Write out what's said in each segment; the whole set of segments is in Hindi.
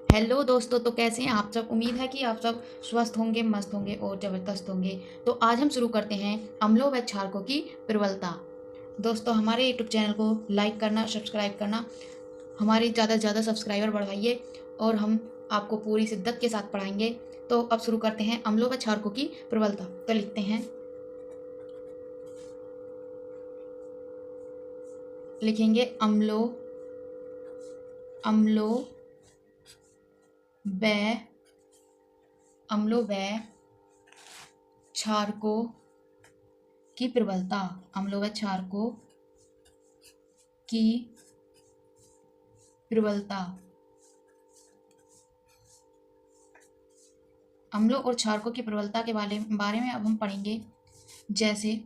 हेलो दोस्तों, तो कैसे हैं आप सब। उम्मीद है कि आप सब स्वस्थ होंगे, मस्त होंगे और ज़बरदस्त होंगे। तो आज हम शुरू करते हैं अम्लों व क्षारकों की प्रबलता। दोस्तों, हमारे यूट्यूब चैनल को लाइक करना, सब्सक्राइब करना, हमारे ज़्यादा से ज़्यादा सब्सक्राइबर बढ़वाइए और हम आपको पूरी शिद्दत के साथ पढ़ाएंगे। तो अब शुरू करते हैं अम्लों व क्षारकों की प्रबलता। तो लिखते हैं, लिखेंगे अम्लों अम्लों व अम्लों व क्षारकों की प्रबलता। अम्लों व क्षारकों की प्रबलता। अम्लों और क्षारकों की प्रबलता के बारे में अब हम पढ़ेंगे। जैसे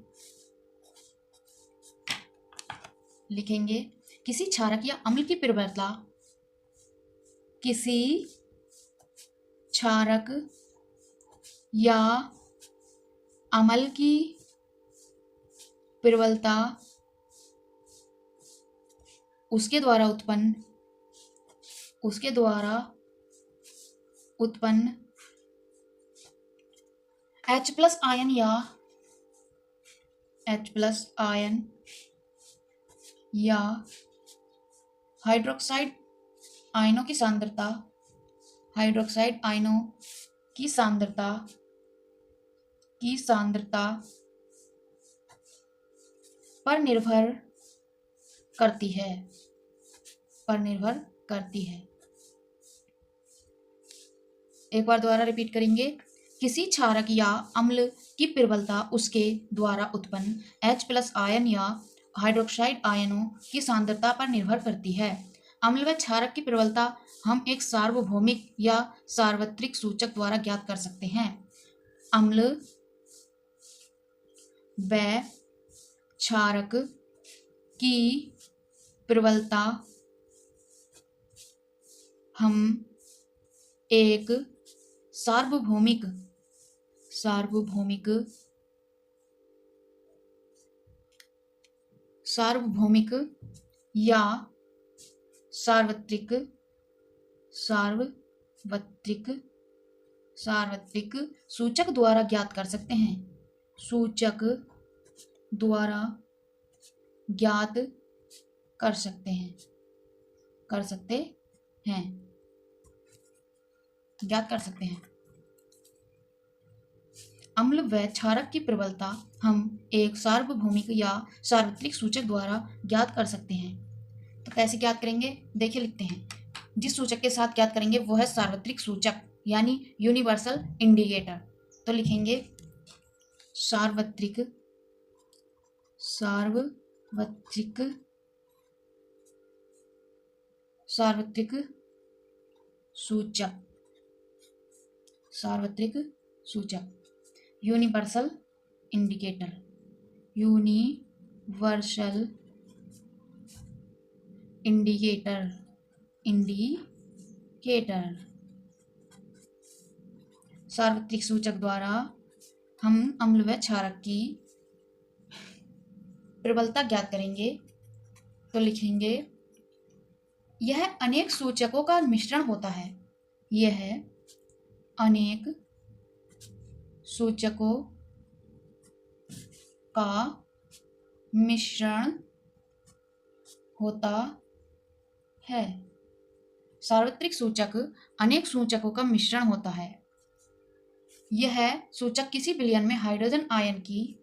लिखेंगे, किसी क्षारक या अम्ल की प्रबलता किसी क्षारक या अम्ल की प्रबलता उसके द्वारा उत्पन्न H प्लस आयन या हाइड्रोक्साइड आयनों की सांद्रता पर निर्भर करती है। एक बार दोबारा रिपीट करेंगे। किसी क्षारक या अम्ल की प्रबलता उसके द्वारा उत्पन्न H प्लस आयन या हाइड्रोक्साइड आयनों की सांद्रता पर निर्भर करती है। अम्ल व क्षारक की प्रबलता हम एक सार्वभौमिक या सार्वत्रिक सूचक द्वारा ज्ञात कर सकते हैं। अम्ल व क्षारक की प्रबलता हम एक सार्वभौमिक या सार्वत्रिक सूचक द्वारा ज्ञात कर सकते हैं। ज्ञात कर सकते हैं। अम्ल व क्षारक की प्रबलता हम एक सार्वभौमिक या सार्वत्रिक सूचक द्वारा ज्ञात कर सकते हैं। तो कैसे ज्ञात करेंगे, देखिए लिखते हैं। जिस सूचक के साथ ज्ञात करेंगे वो है सार्वत्रिक सूचक यानी यूनिवर्सल इंडिकेटर। तो लिखेंगे सार्वत्रिक सूचक यूनिवर्सल इंडिकेटर। सार्वत्रिक सूचक द्वारा हम अम्ल व क्षारक की प्रबलता ज्ञात करेंगे। तो लिखेंगे, यह अनेक सूचकों का मिश्रण होता है। सार्वत्रिक सूचक अनेक सूचकों का मिश्रण होता है। यह सूचक किसी विलयन में हाइड्रोजन आयन की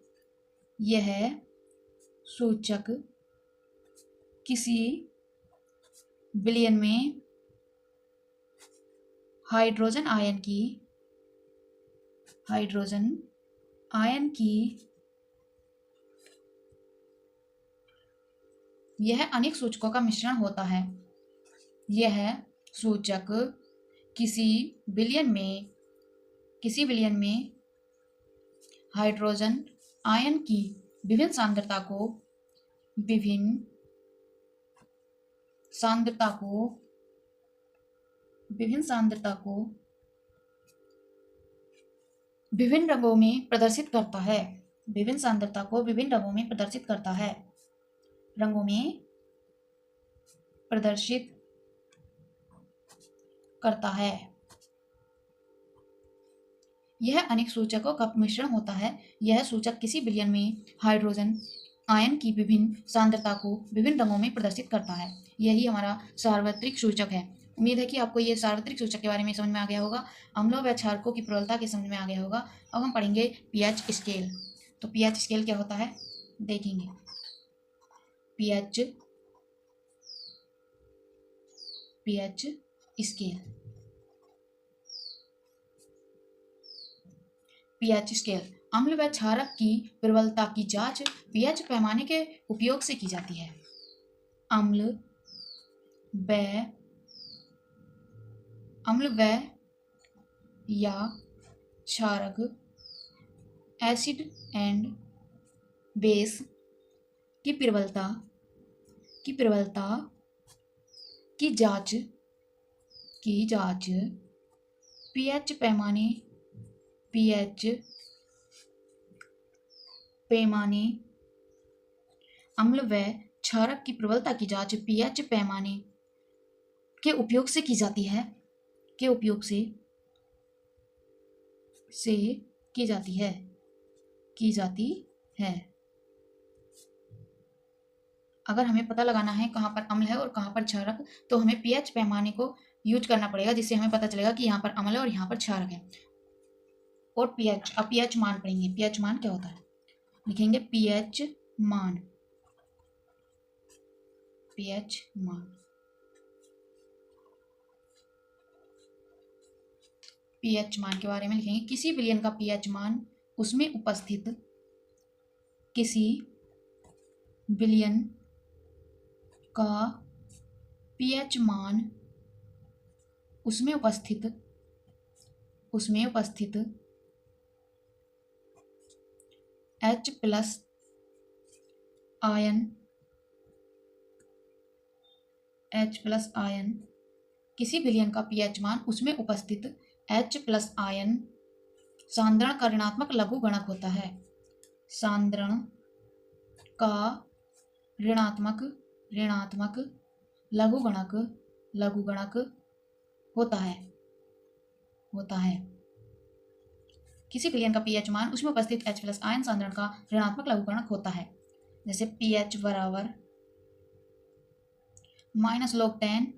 यह अनेक सूचकों का मिश्रण होता है। यह सूचक किसी विलयन में हाइड्रोजन आयन की विभिन्न सांद्रता को विभिन्न रंगों में प्रदर्शित करता है। रंगों में प्रदर्शित करता है। यह अनेक सूचकों का मिश्रण होता है। यह सूचक किसी विलयन में हाइड्रोजन आयन की विभिन्न सांद्रता को विभिन्न रंगों में प्रदर्शित करता है। यही हमारा सार्वत्रिक सूचक है। उम्मीद है कि आपको ये सार्वत्रिक सूचक के बारे में समझ में आ गया होगा, अम्लों व क्षारकों की प्रबलता के समझ में आ गया होगा। अब हम पढ़ेंगे पीएच स्केल। तो पीएच स्केल क्या होता है देखेंगे। पीएच स्केल, पीएच स्केल अम्ल व क्षारक की प्रबलता की जांच पीएच पैमाने के उपयोग से की जाती है। अम्ल व या क्षारक एसिड एंड बेस की प्रबलता की जांच पीएच पैमाने अम्ल व क्षारक की प्रबलता की जांच पीएच पैमाने के उपयोग से की जाती है। अगर हमें पता लगाना है कहाँ पर अम्ल है और कहाँ पर क्षारक, तो हमें पीएच पैमाने को यूज करना पड़ेगा, जिससे हमें पता चलेगा कि यहाँ पर अम्ल है और यहाँ पर क्षारक है। और पीएच, अब पीएच मान पढ़ेंगे। पीएच मान क्या होता है लिखेंगे। पीएच मान के बारे में लिखेंगे। किसी विलयन का पीएच मान उसमें उपस्थित किसी विलयन का पीएच मान उसमें उपस्थित H+ आयन किसी विलयन का पीएच मान उसमें उपस्थित H+ आयन सांद्रण का ऋणात्मक लघुगणक होता है। सांद्रण का ऋणात्मक लघुगणक होता है। किसी विलयन का पीएच मान उसमें उपस्थित H+ आयन सांद्रण का ऋणात्मक लघुगणक होता है। जैसे pH बराबर -log10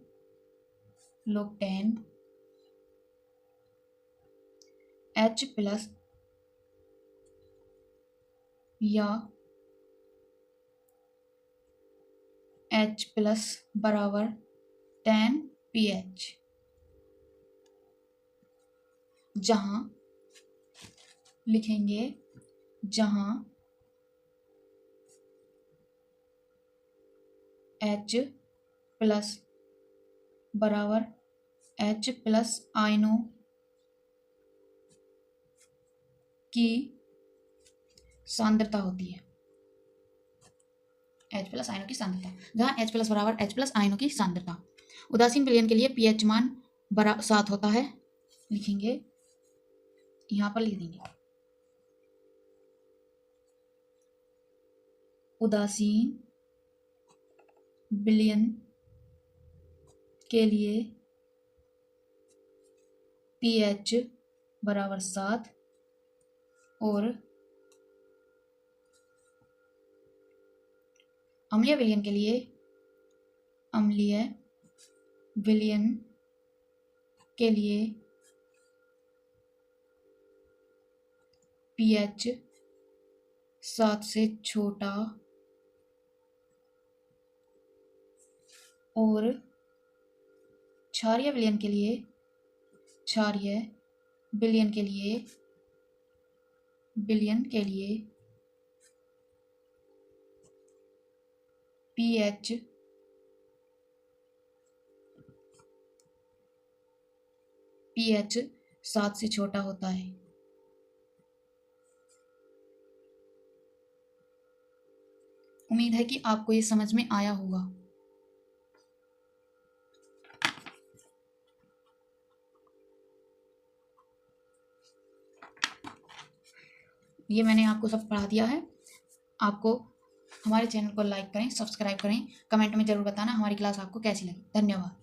H+ या H+ बराबर 10 pH, जहां H+ बराबर H+ आयनों की सांद्रता होती है। H+ आयनों की सांद्रता, जहाँ H+ बराबर H+ आयनों की सांद्रता। उदासीन विलयन के लिए पीएच मान 7 होता है। लिखेंगे, यहाँ पर लिख देंगे। उदासीन विलयन के लिए pH बराबर 7 और अम्लीय विलयन के लिए pH 7 से छोटा और क्षारीय विलयन के लिए pH 7 से छोटा होता है। उम्मीद है कि आपको ये समझ में आया होगा। ये मैंने आपको सब पढ़ा दिया है। आपको हमारे चैनल को लाइक करें, सब्सक्राइब करें, कमेंट में ज़रूर बताना हमारी क्लास आपको कैसी लगी। धन्यवाद।